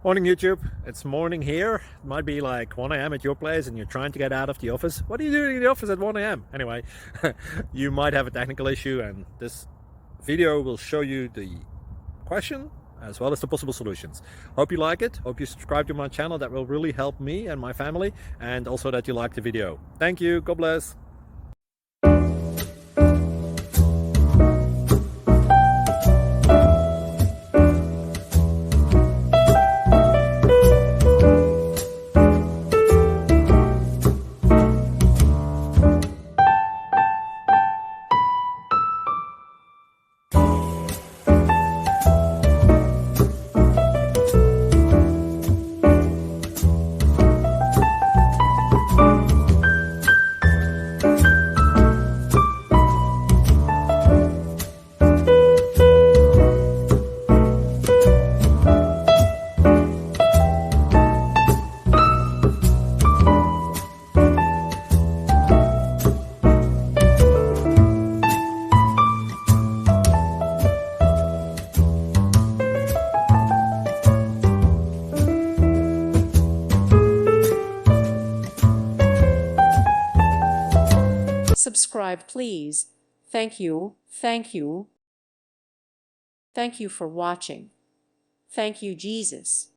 Morning YouTube, it's morning here. It might be like 1 a.m. at your place and you're trying to get out of the office. What are you doing in the office at 1 a.m.? Anyway, you might have a technical issue and this video will show you the question as well as the possible solutions. Hope you like it, hope you subscribe to my channel. That will really help me and my family, and also that you like the video. Thank you, God bless. Subscribe, please. Thank you. Thank you. Thank you for watching. Thank you, Jesus.